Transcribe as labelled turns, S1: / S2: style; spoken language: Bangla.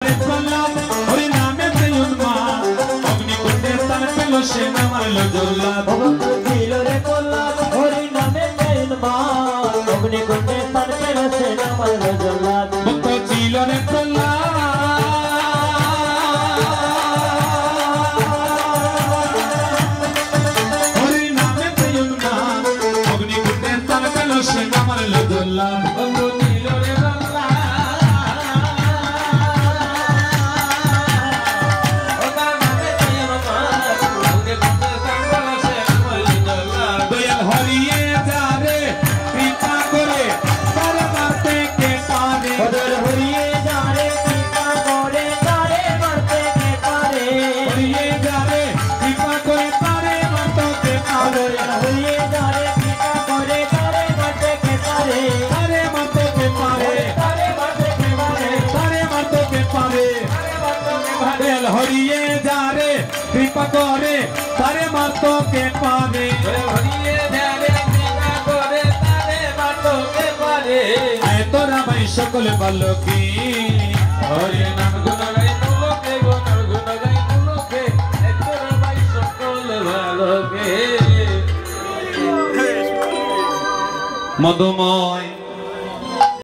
S1: হরি নামে উন্মাদ অগ্নিকুণ্ডে তার পেল সে নামালো জল্লাদ
S2: ছিল রে প্রহ্লাদ হরি নামে উন্মাদ অগ্নিকুণ্ডে তার পেল সে নামালো জল্লাদ
S1: ভক্ত ছিল রে প্রহ্লাদ হরি নামে উন্মাদ অগ্নিকুণ্ডে তার পেল সে নামালো জল্লাদ হরিয়ে যারে কৃপা করে তারে মাতো কে পারে
S2: হরিয়ে যারে কৃপা করে তারে মাতো কে পারে
S1: আয় তোরা ভাই সকল বালকি হরি নাম গুণ গাই লোকে গুণ গাই লোকে আয় তোরা ভাই সকল বালকি মধুময়